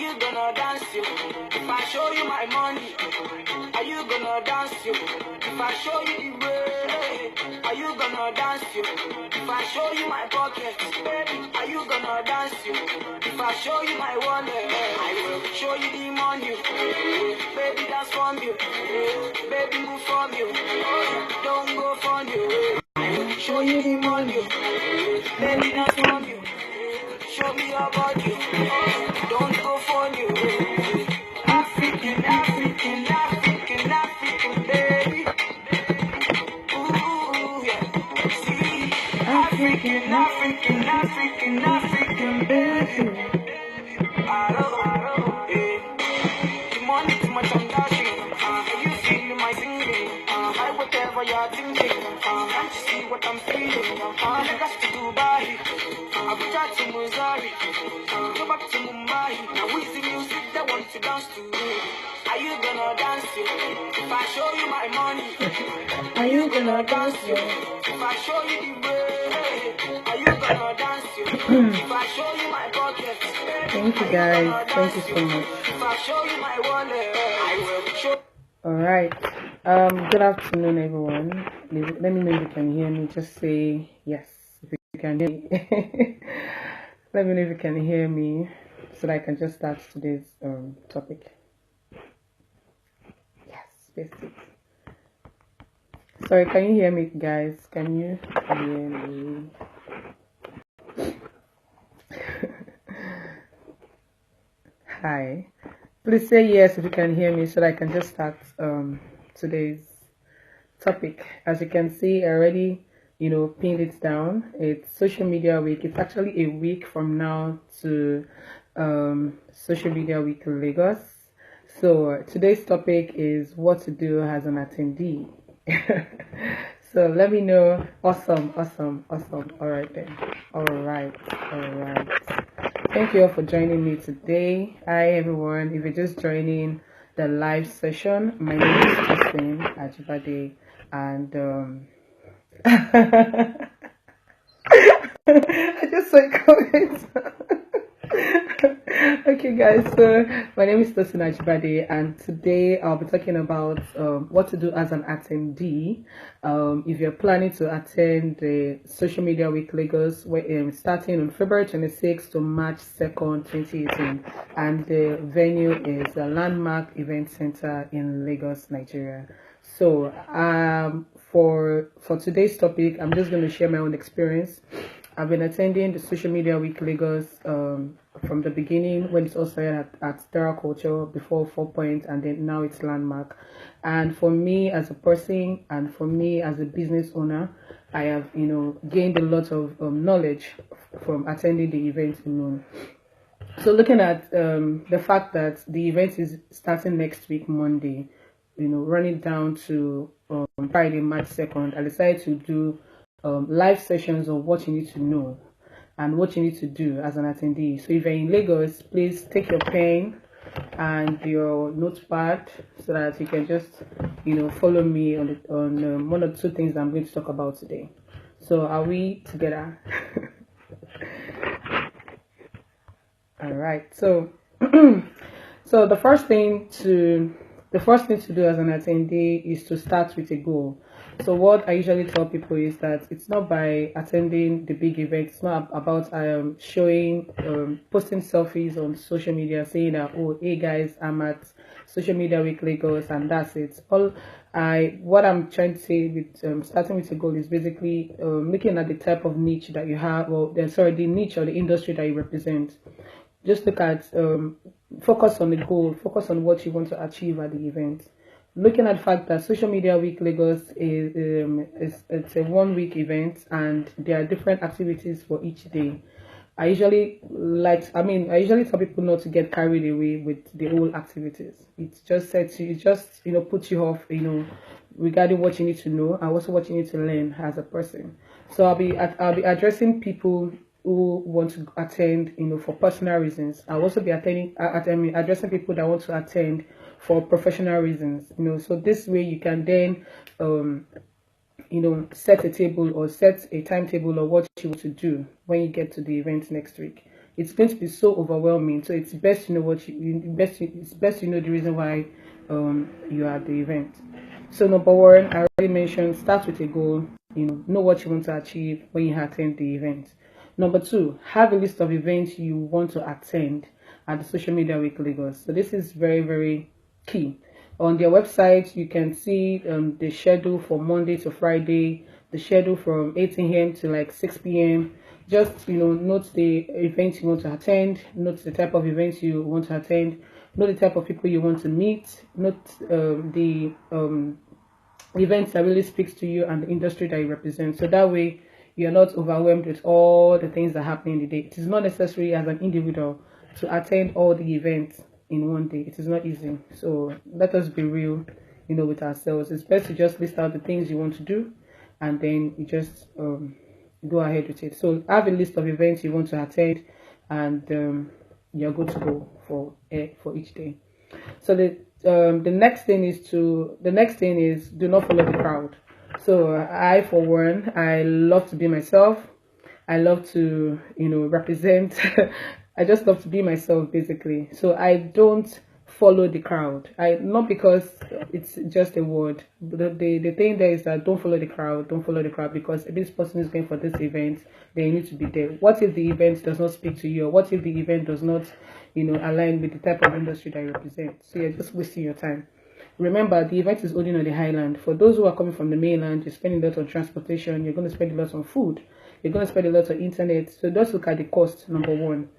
you gonna dance you? If I show you my money, are you gonna dance you? If I show you the way, are you gonna dance you? If I show you my pocket, baby, are you gonna dance you? If I show you my wallet, I will show you the money. Baby, that's from you. Baby, move from you. Don't go from you. I will show you the money. Baby, that's from you. Show me your body. Don't go for you. African, African, African, African, baby. Ooh, yeah. See, African, African, African, African, baby. Yeah. The money too much, I'm dashing. You feeling my singing? I whatever you're thinking. Can't you see what I'm feeling? Let's to Dubai. Abuja to Missouri. Go back to Mumbai. Now we see music that want to dance to. Are you gonna dance it? If I show you my money, are you gonna dance it? If I show you the way, are you gonna dance it? If I show you my pocket, thank you guys, thank you so much. if I show you my wallet, I will show. All right, good afternoon everyone. Let me know if you can hear me. Just say yes if you can hear me. Let me know if you can hear me so that I can just start today's topic. Yes, basic. Sorry, can you hear me guys? Can you hear me? Hi, please say yes if you can hear me so that I can just start today's topic. As you can see, I already pinned it down. It's social media week. It's actually a week from now to social media week in Lagos. So today's topic is what to do as an attendee. So let me know. Awesome. All right then. All right. Thank you all for joining me today. Hi everyone. If you're just joining the live session, my name is Tosin Ajibade, and I just saw a comment. Okay guys, so my name is Tosin Ajibade, and today I'll be talking about what to do as an attendee if you're planning to attend the Social Media Week Lagos, starting on February 26th to March 2nd, 2018, and the venue is the Landmark Event Center in Lagos, Nigeria. So for today's topic, I'm just going to share my own experience. I've been attending the Social Media Week Lagos from the beginning, when it's all started at Terra Culture, before 4 Point, and then now it's Landmark. And for me as a person, and for me as a business owner, I have gained a lot of knowledge from attending the event alone. So looking at the fact that the event is starting next week Monday, running down to Friday March 2nd, I decided to do live sessions of what you need to know and what you need to do as an attendee. So if you're in Lagos, please take your pen and your notepad so that you can just follow me on one or two things that I'm going to talk about today. So are we together? All right. So so the first thing to do as an attendee is to start with a goal. So what I usually tell people is that it's not by attending the big event. It's not about showing, posting selfies on social media saying that, oh, hey guys, I'm at Social Media Week Lagos, and that's it. What I'm trying to say with starting with a goal is basically looking at the type of niche that you have, the niche or the industry that you represent. Just look at, focus on the goal, focus on what you want to achieve at the event. Looking at the fact that Social Media Week Lagos it's a 1 week event, and there are different activities for each day. I usually tell people not to get carried away with the whole activities. It's just puts you off, regarding what you need to know and also what you need to learn as a person. So I'll be addressing people who want to attend, for personal reasons. I'll also be addressing people that want to attend for professional reasons. So this way you can then, set a table or set a timetable of what you want to do when you get to the event next week. it's going to be so overwhelming. So it's best to know it's best to know the reason why you are at the event. So number one, I already mentioned, start with a goal. Know what you want to achieve when you attend the event. Number two, have a list of events you want to attend at the Social Media Week Lagos. So this is very, very key. On their website, you can see the schedule for Monday to Friday, the schedule from 8 a.m. to like 6 p.m. Just note the events you want to attend, note the type of events you want to attend, note the type of people you want to meet, note the events that really speaks to you and the industry that you represent. So that way you're not overwhelmed with all the things that happen in the day. It is not necessary as an individual to attend all the events in one day. It is not easy. So let us be real, with ourselves. It's best to just list out the things you want to do, and then you just go ahead with it. So have a list of events you want to attend, and you're good to go for each day. So the next thing is do not follow the crowd. So I, for one, I love to be myself. I love to represent. I just love to be myself, basically. So I don't follow the crowd. Not because it's just a word, but the thing there is that don't follow the crowd. Don't follow the crowd, because if this person is going for this event, then you need to be there. What if the event does not speak to you? Or what if the event does not align with the type of industry that you represent? So you're just wasting your time. Remember, the event is only on the highland. For those who are coming from the mainland, you're spending a lot on transportation, you're going to spend a lot on food, you're going to spend a lot on internet. So just look at the cost, number one.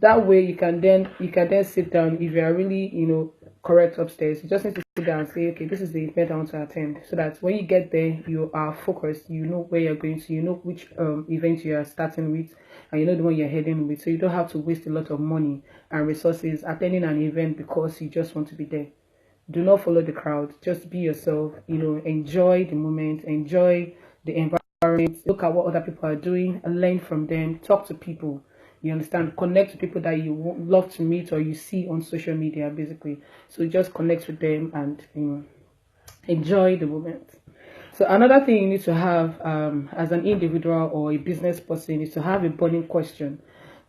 That way you can then sit down. If you are really correct upstairs, you just need to sit down and say, okay, this is the event I want to attend, so that when you get there you are focused, you know where you're going to, you know which event you are starting with, and you know the one you're heading with. So you don't have to waste a lot of money and resources attending an event because you just want to be there. Do not follow the crowd. Just be yourself. Enjoy the moment, enjoy the environment, look at what other people are doing and learn from them. Talk to people, you understand, connect to people that you love to meet or you see on social media, basically. So just connect with them and enjoy the moment. So another thing you need to have as an individual or a business person is to have a burning question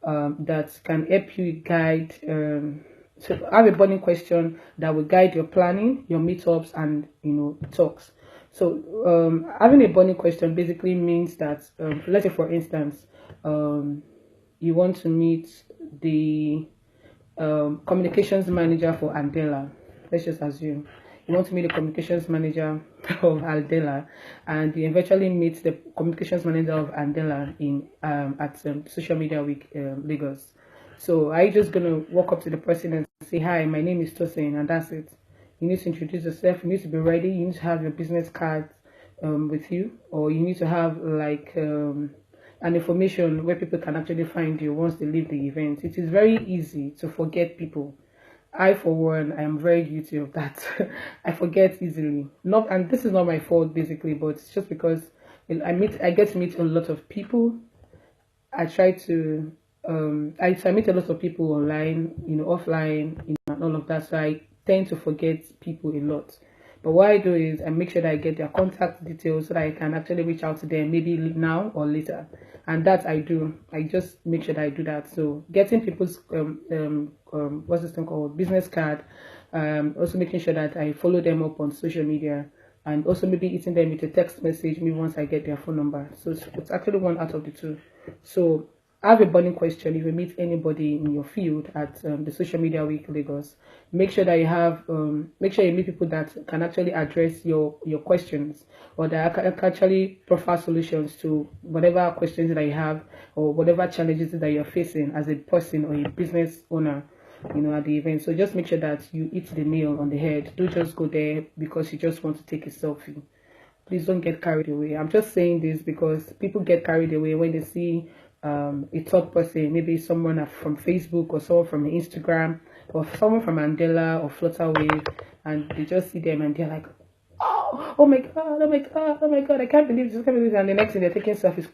that can help you guide. So have a burning question that will guide your planning, your meetups, and talks. So having a burning question basically means that let's say, for instance, you want to meet the communications manager for Andela. Let's just assume you want to meet the communications manager of Andela, and you eventually meet the communications manager of Andela in at Social Media Week Lagos. So are you just gonna walk up to the person and say, "Hi, my name is Tosin," and that's it? You need to introduce yourself. You need to be ready. You need to have your business card with you, or you need to have like an information where people can actually find you once they leave the event. It is very easy to forget people. I, for one, I am very guilty of that. I forget easily. Not, and this is not my fault, basically, but it's just because I get to meet a lot of people. I try to I meet a lot of people online, offline, and all of that. So I tend to forget people a lot. But what I do is I make sure that I get their contact details so that I can actually reach out to them maybe now or later. And that I do. I just make sure that I do that. So getting people's what's this thing called, business card. Also making sure that I follow them up on social media, and also maybe hitting them with a text message maybe once I get their phone number. So it's actually one out of the two. So I have a burning question. If you meet anybody in your field at the Social Media Week Lagos, make sure that you have make sure you meet people that can actually address your questions, or that can actually provide solutions to whatever questions that you have, or whatever challenges that you're facing as a person or a business owner, at the event. So just make sure that you hit the nail on the head. Don't just go there because you just want to take a selfie. Please don't get carried away. I'm just saying this because people get carried away when they see a top person, maybe someone from Facebook or someone from Instagram or someone from Mandela or Flutterwave, and they just see them and they're like, oh my god, oh my god, oh my god, I can't believe this, I can't believe this. And the next thing they're taking selfies,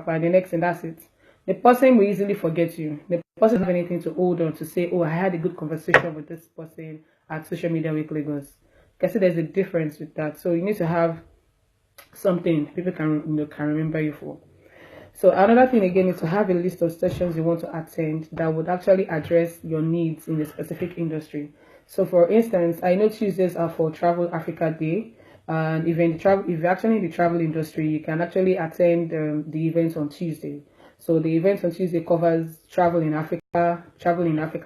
and the next thing, that's it. The person will easily forget you. The person doesn't have anything to hold on to say, oh, I had a good conversation with this person at Social Media Week Lagos. I see there's a difference with that. So you need to have something people can remember you for. So another thing again is to have a list of sessions you want to attend that would actually address your needs in a specific industry. So for instance, I know Tuesdays are for Travel Africa Day, and if you're actually in the travel industry, you can actually attend the events on Tuesday. So the event on Tuesday covers travel in Africa,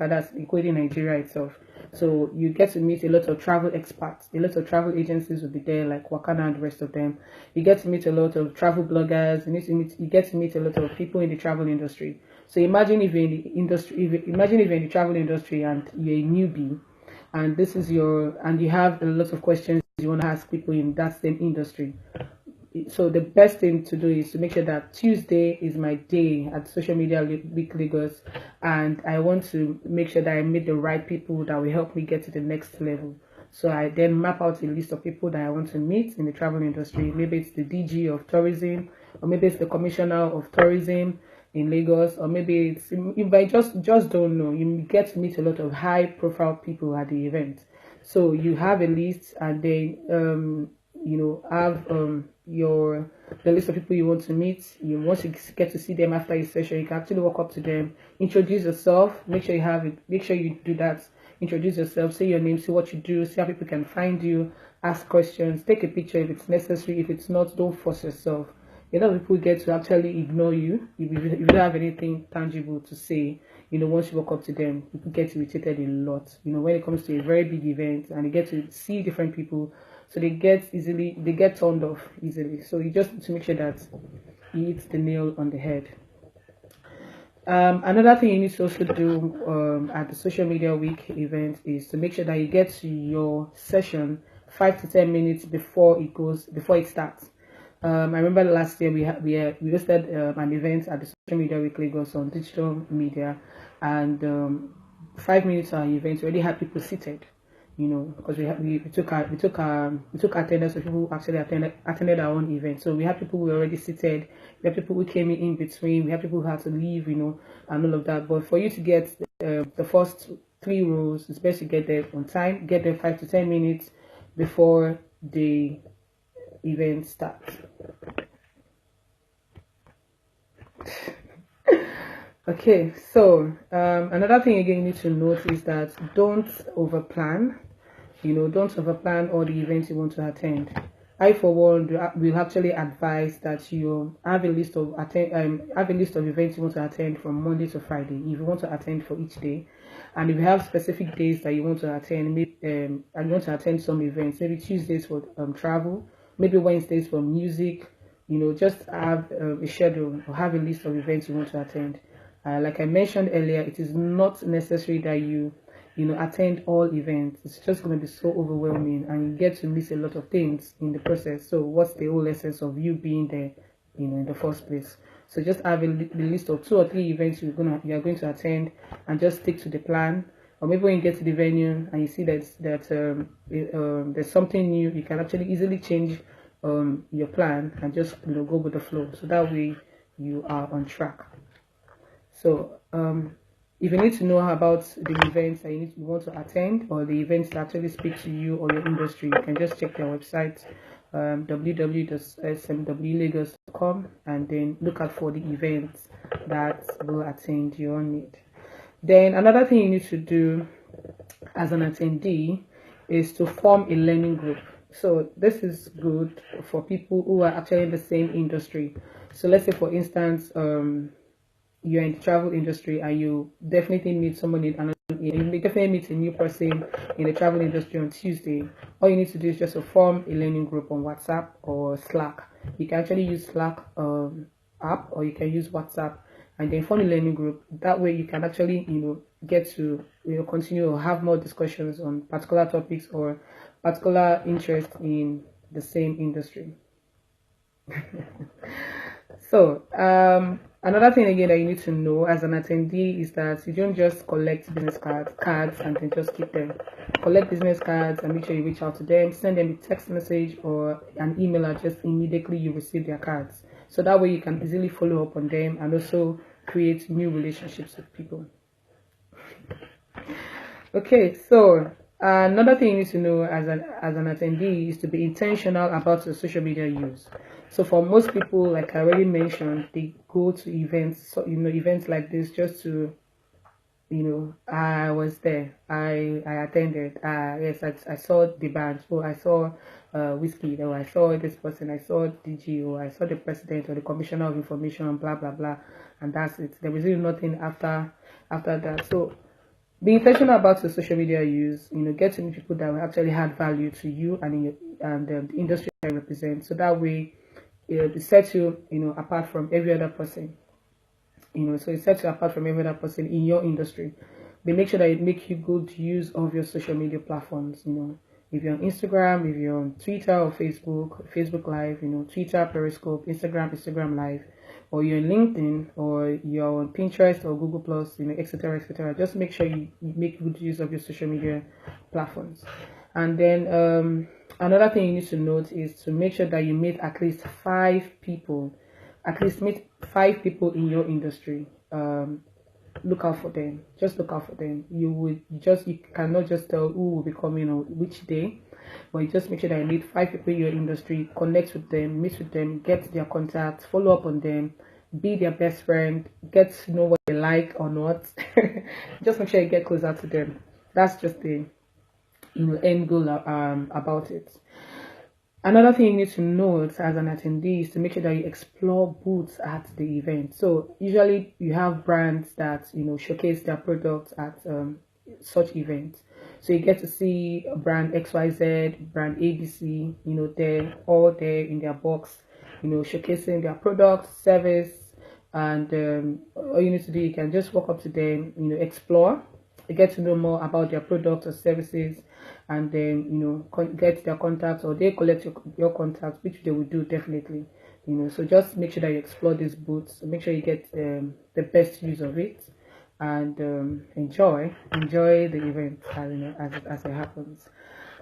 that's including Nigeria itself. So you get to meet a lot of travel experts, a lot of travel agencies will be there, like Wakana and the rest of them. You get to meet a lot of travel bloggers. You get to meet a lot of people in the travel industry. So imagine if you're in the industry, imagine if you're in the travel industry and you're a newbie, and you have a lot of questions you want to ask people in that same industry. So the best thing to do is to make sure that Tuesday is my day at Social Media Week Lagos, and I want to make sure that I meet the right people that will help me get to the next level. So I then map out a list of people that I want to meet in the travel industry. Maybe it's the DG of tourism, or maybe it's the commissioner of tourism in Lagos, or maybe it's, if I just don't know, you get to meet a lot of high profile people at the event. So you have a list, and then have your the list of people you want to meet. You want to get to see them after your session, you can actually walk up to them, introduce yourself, make sure you have it, make sure you do that. Introduce yourself, say your name, see what you do, see how people can find you, ask questions, take a picture if it's necessary. If it's not, don't force yourself. A lot of people get to actually ignore you if you don't have anything tangible to say. Once you walk up to them, people get irritated a lot. When it comes to a very big event and you get to see different people, so they get turned off easily. So you just need to make sure that you hit the nail on the head. Another thing you need to also do at the social media week event is to make sure that you get to your session 5 to 10 minutes before it starts. I remember last year we hosted an event at the social media week Lagos on digital media, and 5 minutes of our event we already had people seated. Because we took attendance of people who actually attended our own event. So we had people who were already seated, we had people who came in between, we had people who had to leave, and all of that. But for you to get the first 3 rows, it's best to get there on time, get there 5 to 10 minutes before the event starts. Okay, so another thing again you need to note is that don't overplan. Don't overplan all the events you want to attend. I, for one, will actually advise that you have a list of events you want to attend from Monday to Friday. If you want to attend for each day, and if you have specific days that you want to attend, maybe and you want to attend some events, maybe Tuesdays for travel, maybe Wednesdays for music. Just have a schedule or have a list of events you want to attend. Like I mentioned earlier, it is not necessary that you attend all events. It's just going to be so overwhelming, and you get to miss a lot of things in the process. So what's the whole essence of you being there, in the first place? So just have the list of 2 or 3 events you are going to attend, and just stick to the plan. Or maybe when you get to the venue and you see that there's something new, you can actually easily change your plan and just go with the flow. So that way you are on track. So if you need to know about the events that you want to attend, or the events that actually speak to you or your industry, you can just check their website, www.smwlagos.com, and then look out for the events that will attend your need. Then another thing you need to do as an attendee is to form a learning group. So this is good for people who are actually in the same industry. So let's say, for instance, you're in the travel industry and you definitely meet someone you definitely meet a new person in the travel industry on Tuesday. All you need to do is just to form a learning group on WhatsApp or Slack. You can actually use Slack app, or you can use WhatsApp, and then form a learning group. That way you can actually get to continue or have more discussions on particular topics or particular interest in the same industry. So another thing again that you need to know as an attendee is that you don't just collect business cards and then just keep them. Collect business cards and make sure you reach out to them, send them a text message or an email address immediately you receive their cards. So that way you can easily follow up on them and also create new relationships with people. Okay, so another thing you need to know as an attendee is to be intentional about your social media use. So for most people, like I already mentioned, they go to events, so events like this just to, I was there. I attended. Yes, I saw the band. Oh, I saw Whiskey. Or I saw this person. I saw DG. Or I saw the president or the commissioner of information. Blah blah blah, and that's it. There was really nothing after that. So be intentional about your social media use. Get to meet people that will actually add value to you and in your, and the industry that you represent. So that way, it sets you, apart from every other person. So it sets you apart from every other person in your industry. But make sure that it make you good use of your social media platforms. If you're on Instagram, if you're on Twitter or Facebook Live, Twitter, Periscope, Instagram Live, or you're on LinkedIn, or you're on Pinterest or Google Plus, etc., etc. Just make sure you make good use of your social media platforms. And then another thing you need to note is to make sure that you meet at least 5 people, in your industry. Look out for them. Just look out for them. You cannot just tell who will be coming on which day, but you just make sure that you meet 5 people in your industry, connect with them, meet with them, get their contact, follow up on them, be their best friend, get to know what they like or not. Just make sure you get closer to them. That's just the end goal about it. Another thing you need to note as an attendee is to make sure that you explore booths at the event. So usually you have brands that showcase their products at such events. So you get to see brand XYZ, brand ABC, they're all there in their box, showcasing their products, service, and all you need to do, you can just walk up to them, explore, get to know more about their products or services, and then get their contacts, or they collect your contacts, which they will do definitely. So just make sure that you explore these booths, make sure you get the best use of it, and enjoy the event as it happens.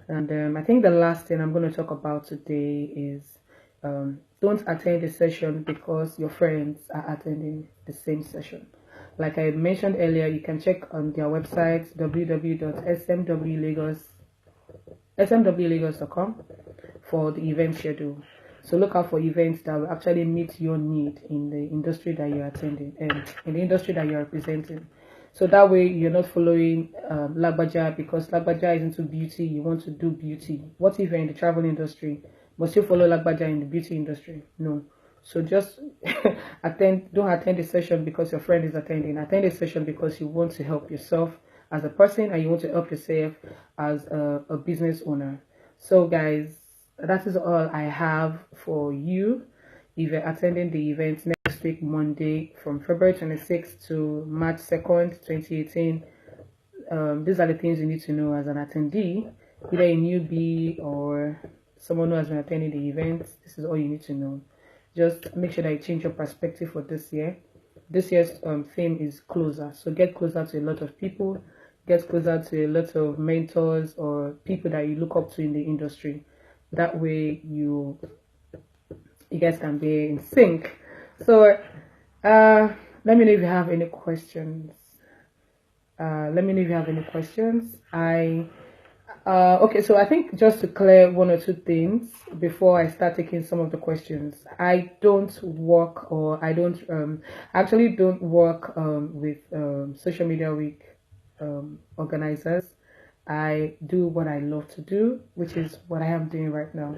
And I think the last thing I'm going to talk about today is don't attend a session because your friends are attending the same session. Like I mentioned earlier, you can check on their website smwlagos.com for the event schedule. So look out for events that will actually meet your need in the industry that you're attending and in the industry that you're representing. So that way you're not following Lagbaja because Lagbaja is into beauty, you want to do beauty. What if you're in the travel industry? Must you follow Lagbaja in the beauty industry? No. So just don't attend the session because your friend is attending. Attend the session because you want to help yourself as a person and you want to help yourself as a business owner. So guys, that is all I have for you. If you're attending the event next week, Monday, from February 26th to March 2nd, 2018, these are the things you need to know as an attendee, either a newbie or someone who has been attending the event. This is all you need to know. Just make sure that you change your perspective for this year. This year's theme is closer. So get closer to a lot of people, get closer to a lot of mentors or people that you look up to in the industry. That way you guys can be in sync. So let me know if you have any questions. Okay, so I think just to clear one or two things before I start taking some of the questions. I don't work, or I don't actually don't work with Social Media Week organizers. I do what I love to do, which is what I am doing right now,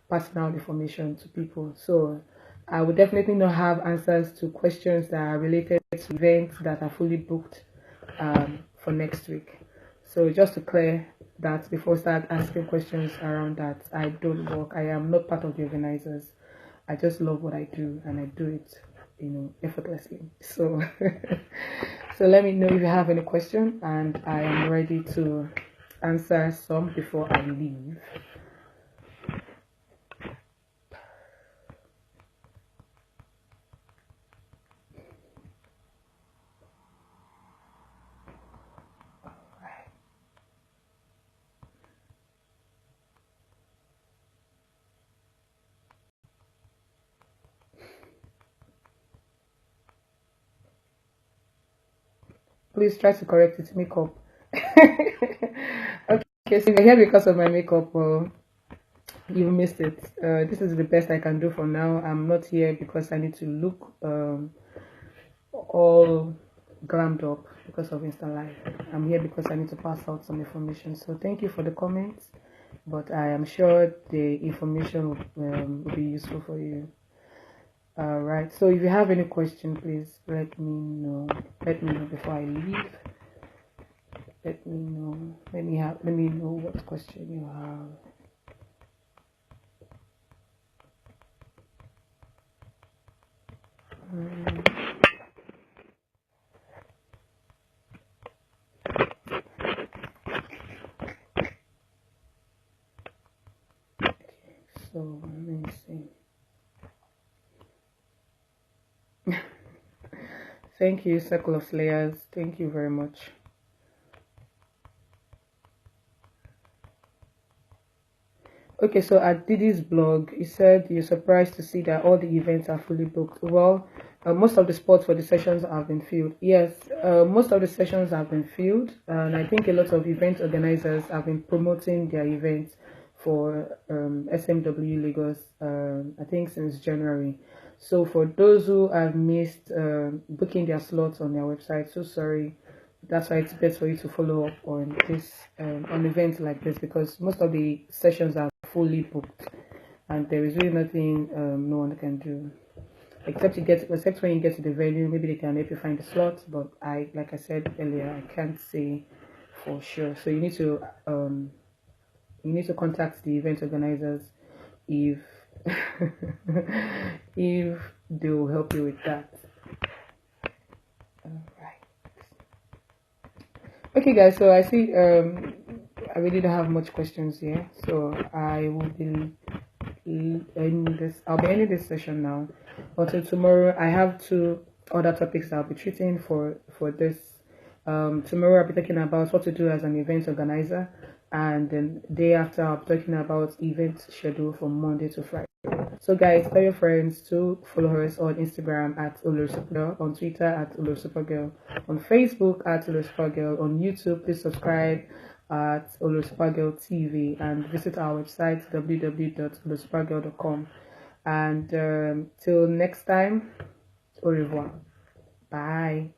passing out information to people. So I would definitely not have answers to questions that are related to events that are fully booked for next week. So just to clear that before I start asking questions around that, I don't work. I am not part of the organizers. I just love what I do and I do it, effortlessly. So, so let me know if you have any question, and I am ready to answer some before I leave. Please try to correct it. Makeup. Okay, so you're here because of my makeup. You missed it. This is the best I can do for now. I'm not here because I need to look all glammed up because of Insta Live. I'm here because I need to pass out some information. So thank you for the comments, but I am sure the information will be useful for you. Right. So if you have any question, please let me know. Let me know before I leave. Let me know. Let me know what question you have. So let me see. Thank you, Circle of Slayers. Thank you very much. Okay, so at Didi's blog, he said you're surprised to see that all the events are fully booked. Well, most of the spots for the sessions have been filled. Yes, most of the sessions have been filled, and I think a lot of event organizers have been promoting their events for SMW Lagos, I think since January. So for those who have missed booking their slots on their website, so sorry. That's why it's best for you to follow up on this on events like this, because most of the sessions are fully booked and there is really nothing no one can do except when you get to the venue. Maybe they can help you find the slots, but like I said earlier, I can't say for sure. So you need to contact the event organizers if if they will help you with that. Right. Okay, guys. So I see. I really don't have much questions here, so I will be ending this. I'll be ending this session now. Until tomorrow, I have 2 other topics I'll be treating for this. Tomorrow I'll be talking about what to do as an event organizer, and then the day after I'll be talking about event schedule from Monday to Friday. So guys, tell your friends to follow us on Instagram at Olosupergirl, on Twitter at Olosupergirl, on Facebook at Olosupergirl, on YouTube. Please subscribe at Olosupergirl TV and visit our website www.olosupergirl.com. And till next time, au revoir. Bye.